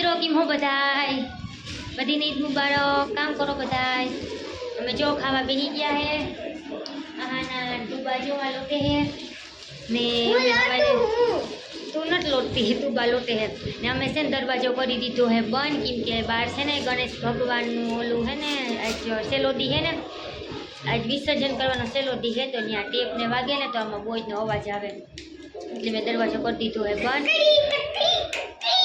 મિત્રો કેમ હો બધાય બધી ઈદ મુબારક કામ કરો બધાય અમે જો ખાવા બેસી ગયા હે આહાના ડુબા જોવા લોટે હે ને તું નથી લોટતી તું બા લોટે હે ને અમે છે ને દરવાજો કરી દીધો હે બંધ કેમ કે બહાર છે ને ગણેશ ભગવાનનું ઓલું હે ને આજ સેલોદી હે ને આજ વિસર્જન કરવાનો સેલોદી હે તો ત્યાં ટેપ ને વાગે ને તો આમાં બોજનો અવાજ આવે એટલે મેં દરવાજો કરી દીધો હે બંધ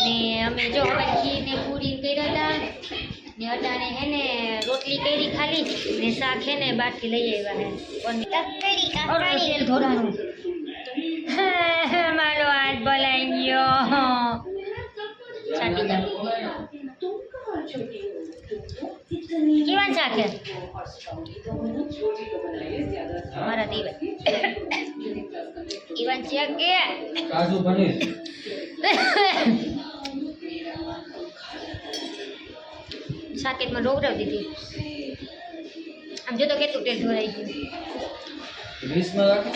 ને અમે જો હવે ખીર ને પૂરી કર્યા હતા ને અટાણે હે ને રોટલી કરી ખાલી ને શાક હે ને બાકી લઈ આવ્યા હે તેલ ધોરાનું મારો હાથ બોલાઈ ગયો છાટી જાવ કેવા શાક હે મારા દીવા ઈવાન છે કે કાજુ પનીર સાકેટમાં રોગરાવ દીધી આમ જો તો કેટલું તેલ ઢોરાઈ ગયું ગ્રીસમાં રાખો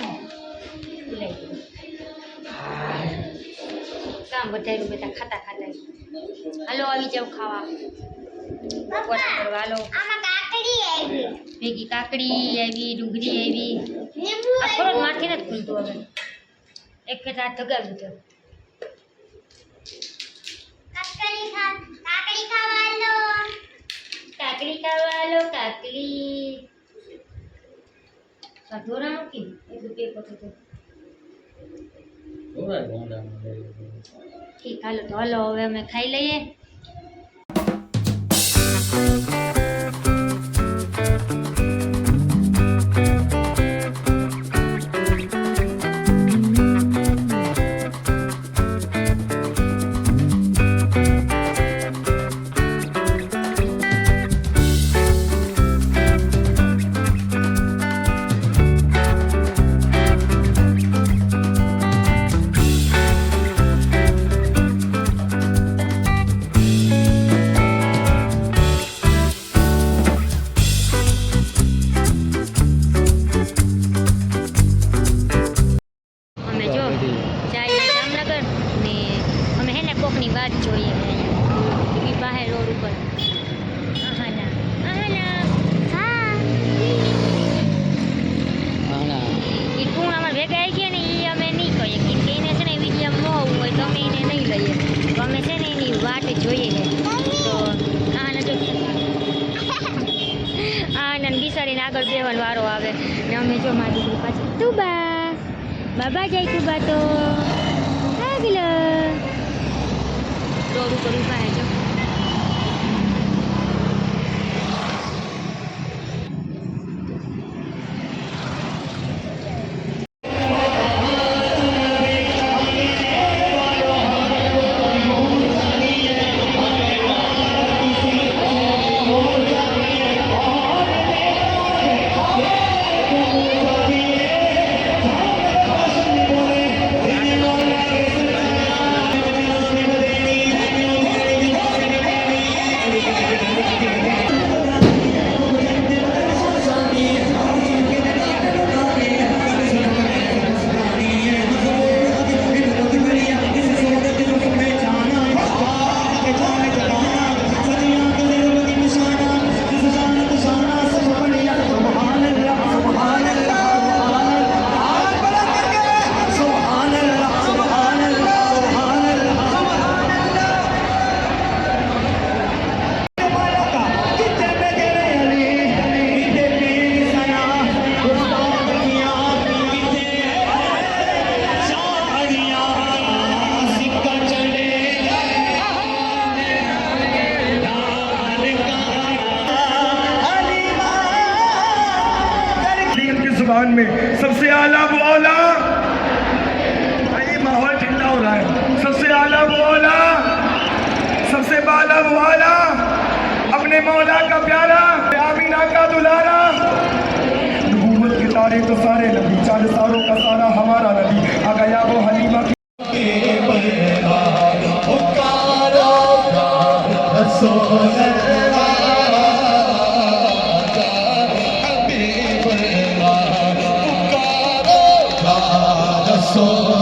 ભૂલાઈ ગયું કામ વધાર્યું બેટા ખાતા ખાતા હાલો આવી જાવ ખાવા બપોરા કરવા હાલો ભેગી કાકડી આવી ડુંગળી આવી આ ખોરો માથે નથી ખુલતું હવે એક ફેર હાથ ધગાવ્યું તો કાકડી ખાવા લો કાકડી ધોરા મૂકી એટલું પેપર હતું ઓરાય બોંડા ઠીક હાલો તો હલો હવે અમે ખાઈ લઈએ કોકની વાત જોઈએ અહીંયા બહાર રોડ ઉપર આહાના હા એ કોણ અમારે ભેગા આવી ગયા ને એ અમે નહીં કહીએ કેમ કે એને છે ને વિડીયો ન હોવું હોય તો અમે એને નહીં લઈએ તો અમે છે ને એની વાટ જોઈએ છે તો આહાના જો આનંદ બિસાડીને આગળ બેવાનો વારો આવે ને અમે જો મારી દીકરી પાછળ તું બાબા જાય તું બા તો આગળ રોડ ઉપર ઊભા હે જો जुबान में सबसे आला वो औला ये माहौल ठंडा हो रहा है सबसे आला वो औला सबसे बाला वो आला अपने मौला का प्यारा आमीना का दुलारा नबूवत के तारे तो सारे नबी चार सारों का सारा हमारा नबी आ गया वो हलीमा की So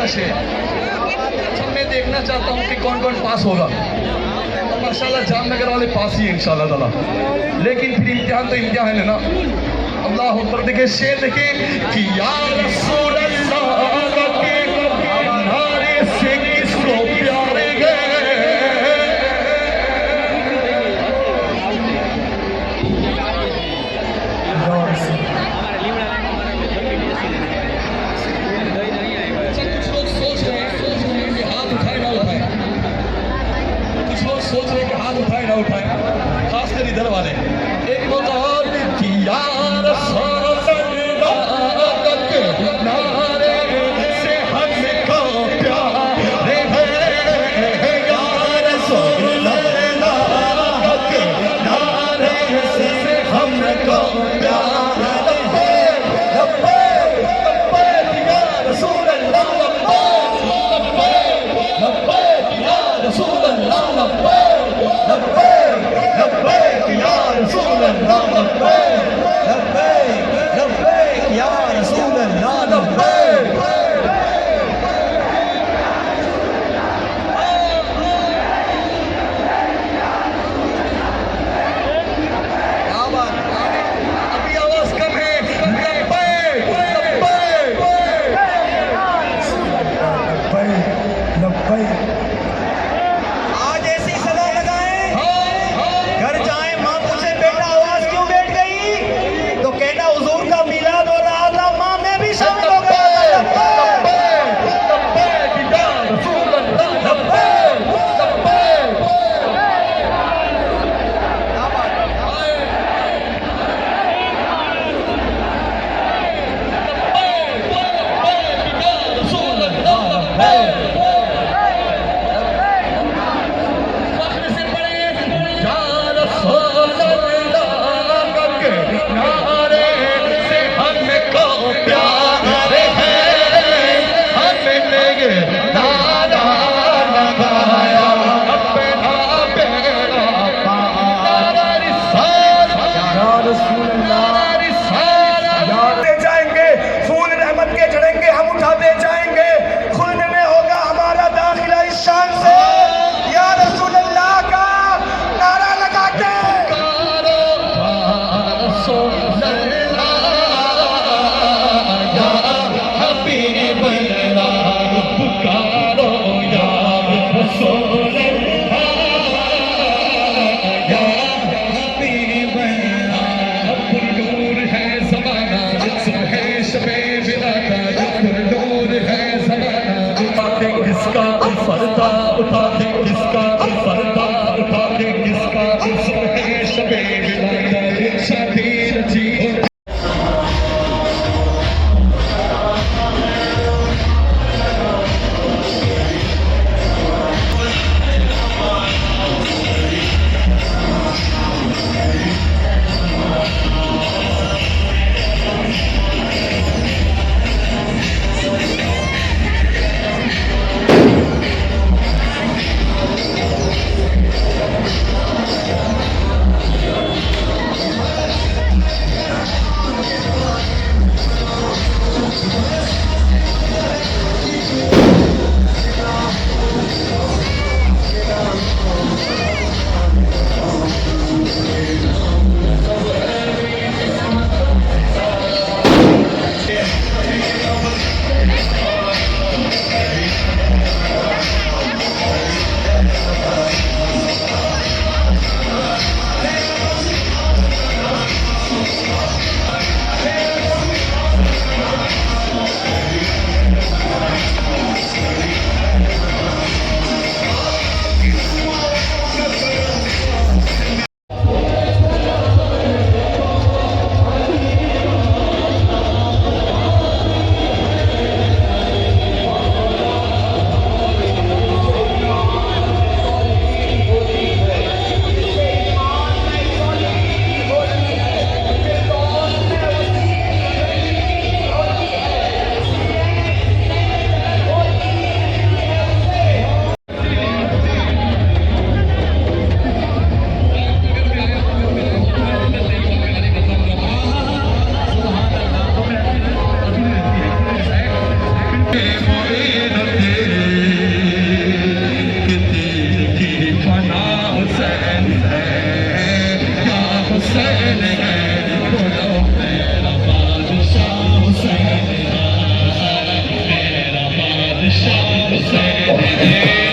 शेर। अच्छा मैं देखना चाहता हूँ कि कौन कौन पास होगा। तो माशाल्लाह जामनगर वाले पास ही हैं इंशाल्लाह ताला, लेकिन फिर इम्तिहान तो इम्तिहान है ना। अल्लाह अकबर। देखिए शेर देखिए कि या रसूल अल्लाह के नारे से किसको प्यारे गए। कुछ लोग सोच रहे हैं कि हाथ उठाए ना उठाए, कुछ लोग सोच रहे हैं कि हाथ उठाए ना उठाए, खासकर इधर वाले। एक मौका और कि या रसूल अल्लाह के नारे से हमको प्यारे हैं, या रसूल अल्लाह के नारे से हमको प्यारे। रसूल अल्लाह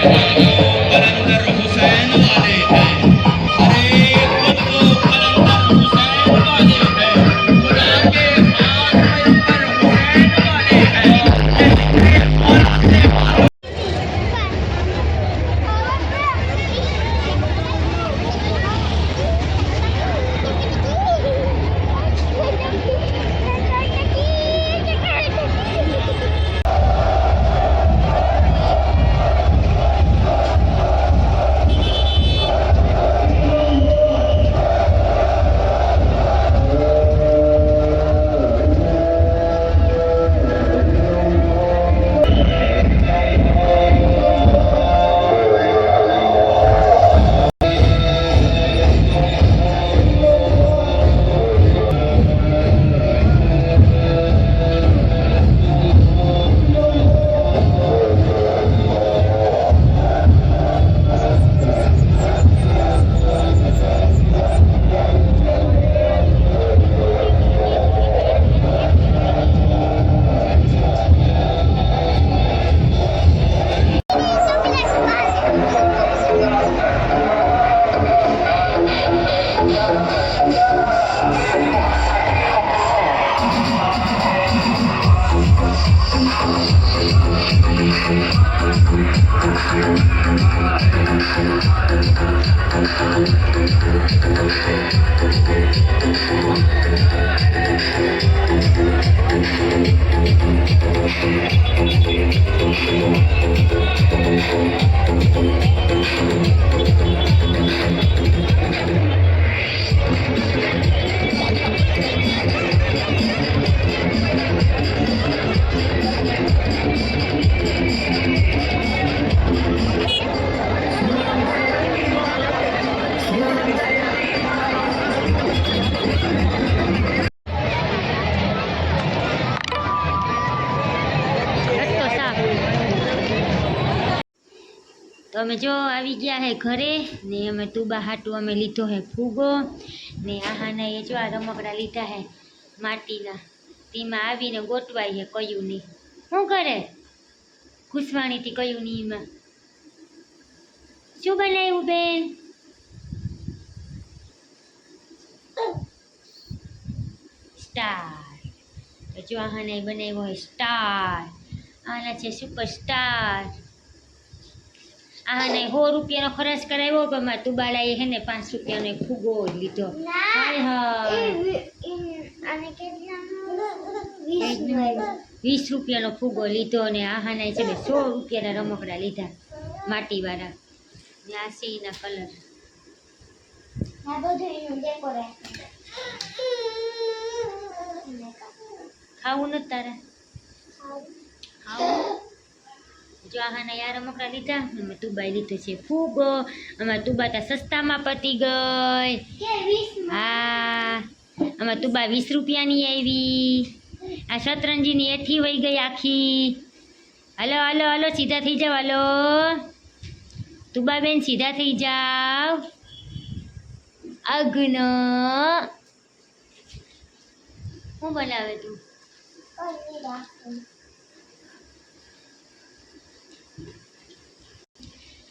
कलंदर हुसैन वाले हैं, अरे खुद को कलंदर हुसैन वाले हैं, खुदा के खास पैगंबर हुसैन वाले हैं। રસ્તો સાફ. તો અમે જો આવી ગયા હે ઘરે ને અમે તુબા હાટું અમે લીધો હે ફૂગો ને આહાના એ જો આ રમકડા લીધા હે માટીના, તેમાં આવીને ગોઠવાય હે કયું નહીં. શું કરે ખુશવાણીથી કયું નહીં? એમાં શું બનાવ્યું બેન? સ્ટાર. તો જો આહાને બનાવ્યો હોય સ્ટાર. આના છે સુપર સ્ટાર. આને 100 રૂપિયાનો ખર્ચ કરાવ્યો, પણ મારા તુબાલાએ હે ને 5 રૂપિયાનો એક ફૂગો જ લીધો. હાય હાય 20 રૂપિયાનો ફૂગો લીધો ને આહાના છે ને 100 રૂપિયાના રમકડા લીધા માટીવાળા. ને આ છે એના કલર. ખાવું નથી તારા? ખાવું. જો આહાના યાર રમકડા લીધા. અમે તુબાઈ લીધો છે ફૂગો. અમારે તુબા તા સસ્તામાં પતી ગઈ. હા અમારે તુબા 20 રૂપિયાની આવી. આ શતરંજીની એથી વહી ગઈ આખી. હલો હલો હલો સીધા થઈ જાઓ. હલો તુબા બેન સીધા થઈ જાઓ. અગ્ન શું બનાવે તું?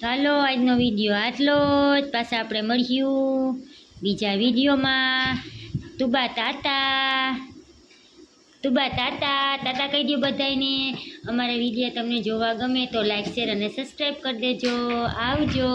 ચાલો આજનો વિડીયો આટલો જ. પાછા આપણે મળ્યું બીજા વિડીયોમાં. તુબા તાતા. તુબા તાતા. તાતા કહી દો બધાને. અમારા વિડીયો તમને જોવા ગમે તો લાઈક શેર અને સબસ્ક્રાઈબ કરી દેજો. આવજો.